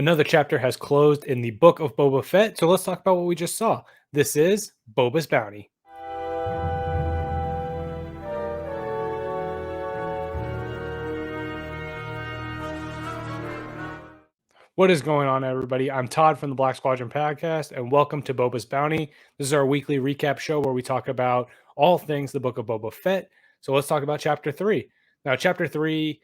Another chapter has closed in the book of Boba Fett, so let's talk about what we just saw. This is Boba's Bounty. What is going on, everybody? I'm Todd from the Black Squadron Podcast, and welcome to Boba's Bounty. This is our weekly recap show where we talk about all things the book of Boba Fett. So let's talk about Chapter 3. Now, Chapter 3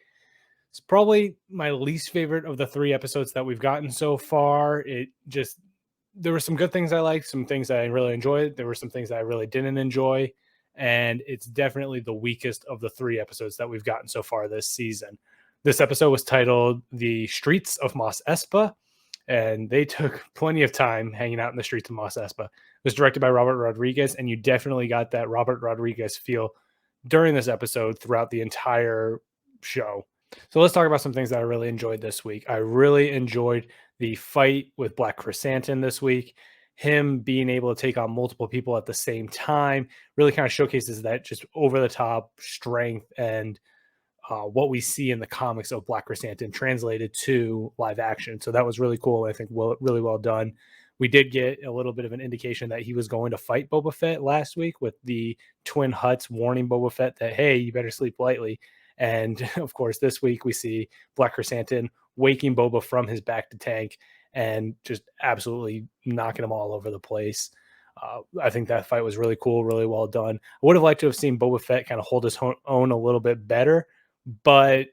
is probably my least favorite of the 3 episodes that we've gotten so far. There were some good things I liked, some things that I really enjoyed. There were some things that I really didn't enjoy. And it's definitely the weakest of the 3 episodes that we've gotten so far this season. This episode was titled The Streets of Mos Espa, and they took plenty of time hanging out in the streets of Mos Espa. It was directed by Robert Rodriguez, and you definitely got that Robert Rodriguez feel during this episode throughout the entire show. So let's talk about some things that I really enjoyed this week. I really enjoyed the fight with Black Chrysanthemum this week. Him being able to take on multiple people at the same time really kind of showcases that just over-the-top strength and what we see in the comics of Black Chrysanthemum translated to live action. So that was really cool. I think really well done. We did get a little bit of an indication that he was going to fight Boba Fett last week with the twin Hutts warning Boba Fett that, hey, you better sleep lightly. And of course, this week we see Black Chrysanthemum waking Boba from his back to tank and just absolutely knocking him all over the place. I think that fight was really cool, really well done. I would have liked to have seen Boba Fett kind of hold his own a little bit better, but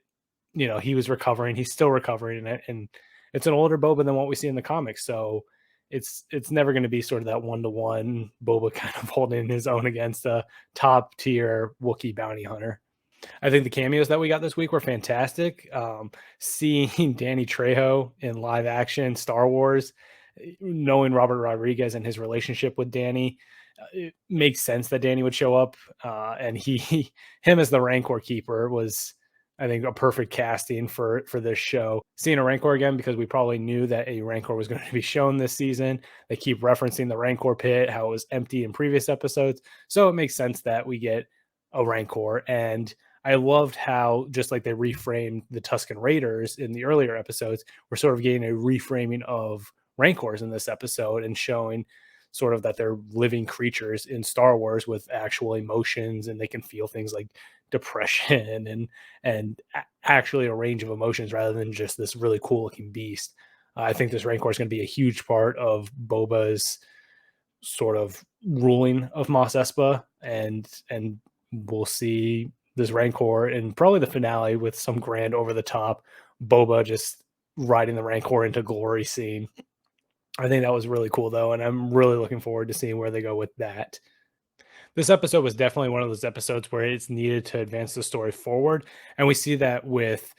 he was recovering. He's still recovering, and it's an older Boba than what we see in the comics. So it's never going to be sort of that 1-to-1 Boba kind of holding his own against a top tier Wookiee bounty hunter. I think the cameos that we got this week were fantastic. Seeing Danny Trejo in live action Star Wars, knowing Robert Rodriguez and his relationship with Danny, it makes sense that Danny would show up. And him as the Rancor keeper was, I think, a perfect casting for this show. Seeing a Rancor again, because we probably knew that a Rancor was going to be shown this season. They keep referencing the Rancor pit, how it was empty in previous episodes. So it makes sense that we get a Rancor. And I loved how, just like they reframed the Tusken Raiders in the earlier episodes, we're sort of getting a reframing of Rancors in this episode and showing sort of that they're living creatures in Star Wars with actual emotions, and they can feel things like depression and actually a range of emotions rather than just this really cool looking beast. I think this Rancor is going to be a huge part of Boba's sort of ruling of Mos Espa, and we'll see this Rancor in probably the finale with some grand over the top Boba just riding the Rancor into glory scene. I think that was really cool, though, and I'm really looking forward to seeing where they go with that. This episode was definitely one of those episodes where it's needed to advance the story forward, and we see that with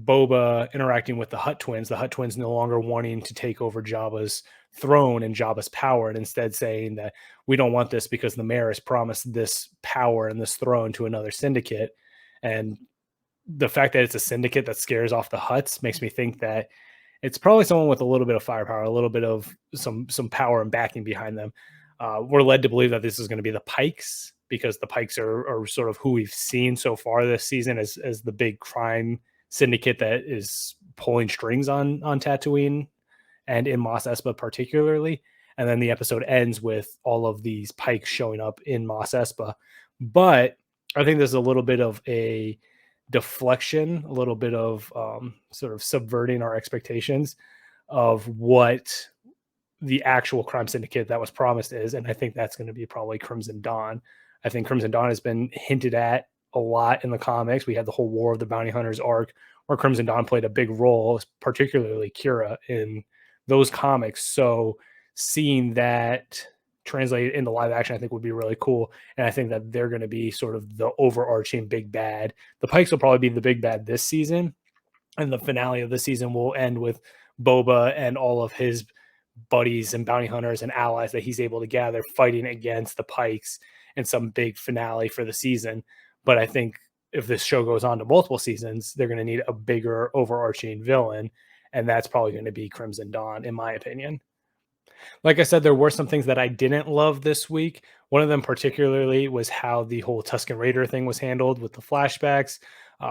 Boba interacting with the Hutt twins no longer wanting to take over Jabba's throne and Jabba's power, and instead saying that we don't want this because the mayor has promised this power and this throne to another syndicate. And the fact that it's a syndicate that scares off the Hutts makes me think that it's probably someone with a little bit of firepower, a little bit of some power and backing behind them. We're led to believe that this is going to be the Pikes, because the Pikes are sort of who we've seen so far this season as the big crime syndicate that is pulling strings on Tatooine and in Mos Espa particularly. And then the episode ends with all of these Pikes showing up in Mos Espa. But I think there's a little bit of a deflection, a little bit of sort of subverting our expectations of what the actual crime syndicate that was promised is. And I think that's going to be probably Crimson Dawn. I think Crimson Dawn has been hinted at a lot in the comics. We had the whole War of the Bounty Hunters arc where Crimson Dawn played a big role, particularly Kira in those comics. So seeing that translated into live action, I think would be really cool. And I think that they're going to be sort of the overarching big bad. The Pikes will probably be the big bad this season. And the finale of the season will end with Boba and all of his buddies and bounty hunters and allies that he's able to gather fighting against the Pikes in some big finale for the season. But I think if this show goes on to multiple seasons, they're going to need a bigger overarching villain. And that's probably going to be Crimson Dawn, in my opinion. Like I said, there were some things that I didn't love this week. One of them particularly was how the whole Tusken Raider thing was handled with the flashbacks.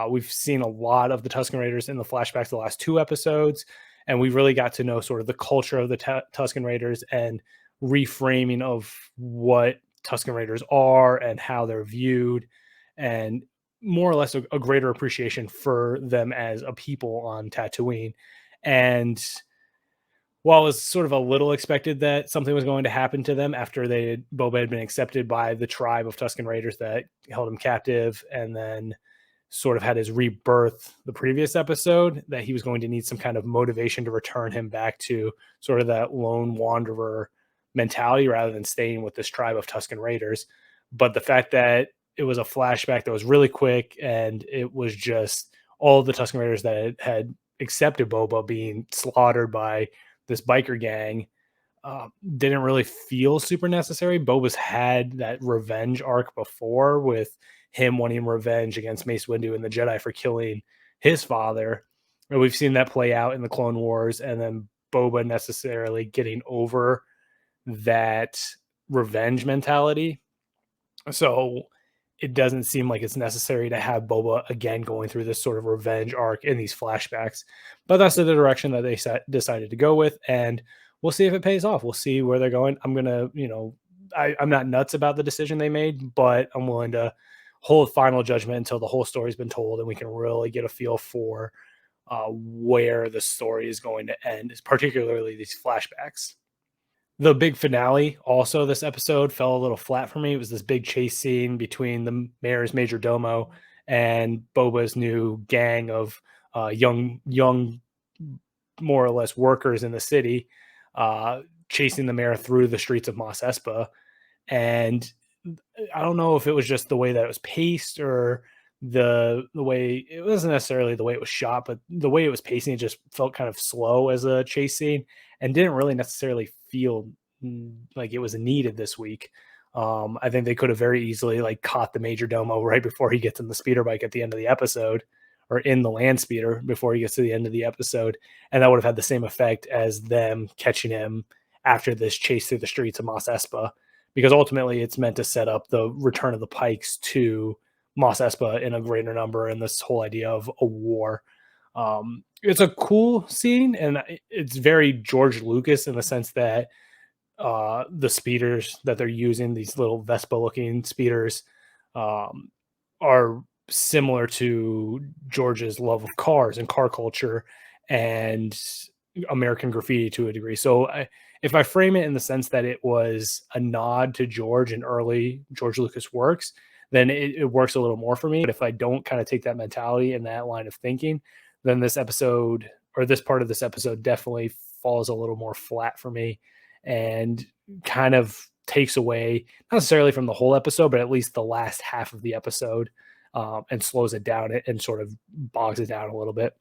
We've seen a lot of the Tusken Raiders in the flashbacks the last 2 episodes. and we really got to know sort of the culture of the Tusken Raiders and reframing of what Tusken Raiders are and how they're viewed, and more or less a greater appreciation for them as a people on Tatooine. And while it was sort of a little expected that something was going to happen to them after Boba had been accepted by the tribe of Tusken Raiders that held him captive, and then sort of had his rebirth the previous episode, that he was going to need some kind of motivation to return him back to sort of that lone wanderer mentality rather than staying with this tribe of Tusken Raiders. But the fact that it was a flashback that was really quick, and it was just all the Tusken Raiders that had accepted Boba being slaughtered by this biker gang, didn't really feel super necessary. Boba's had that revenge arc before with him wanting revenge against Mace Windu and the Jedi for killing his father. And we've seen that play out in the Clone Wars, and then Boba necessarily getting over that revenge mentality. So it doesn't seem like it's necessary to have Boba again going through this sort of revenge arc in these flashbacks. But that's the direction that they decided to go with, and we'll see if it pays off. We'll see where they're going. I'm gonna, I'm not nuts about the decision they made, but I'm willing to hold final judgment until the whole story's been told and we can really get a feel for where the story is going to end, particularly these flashbacks. The big finale, also this episode, fell a little flat for me. It was this big chase scene between the mayor's major domo and Boba's new gang of young, more or less workers in the city, chasing the mayor through the streets of Mos Espa. And I don't know if it was just the way that it was paced, or the way it wasn't necessarily the way it was shot, but the way it was pacing, it just felt kind of slow as a chase scene and didn't really necessarily feel like it was needed this week. I think they could have very easily like caught the major domo right before he gets in the speeder bike at the end of the episode, or in the land speeder before he gets to the end of the episode, and that would have had the same effect as them catching him after this chase through the streets of Mos Espa, because ultimately it's meant to set up the return of the Pikes to Mos Espa in a greater number, and this whole idea of a war. It's a cool scene, and it's very George Lucas in the sense that the speeders that they're using, these little Vespa looking speeders, um, are similar to George's love of cars and car culture and American graffiti to a degree. So if I frame it in the sense that it was a nod to George and early George Lucas works, then it works a little more for me. But if I don't kind of take that mentality and that line of thinking, then this episode, or this part of this episode, definitely falls a little more flat for me, and kind of takes away, not necessarily from the whole episode, but at least the last half of the episode, and slows it down and sort of bogs it down a little bit.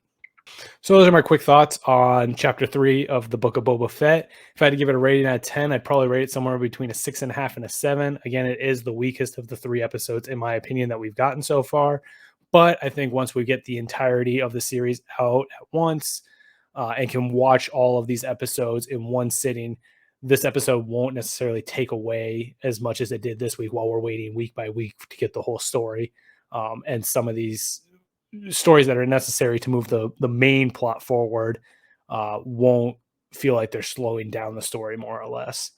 So those are my quick thoughts on chapter 3 of the Book of Boba Fett. If I had to give it a rating out of 10, I'd probably rate it somewhere between a 6.5 and a 7. Again, it is the weakest of the 3 episodes, in my opinion, that we've gotten so far. But I think once we get the entirety of the series out at once, and can watch all of these episodes in one sitting, this episode won't necessarily take away as much as it did this week while we're waiting week by week to get the whole story. And some of these stories that are necessary to move the main plot forward won't feel like they're slowing down the story, more or less.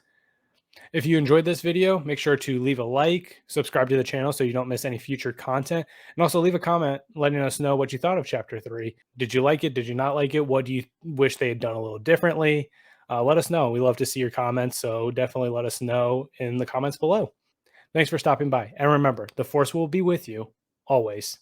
If you enjoyed this video, make sure to leave a like, subscribe to the channel so you don't miss any future content, and also leave a comment letting us know what you thought of chapter 3. Did you like it? Did you not like it? What do you wish they had done a little differently? Let us know. We love to see your comments, so definitely let us know in the comments below. Thanks for stopping by. And remember, the Force will be with you always.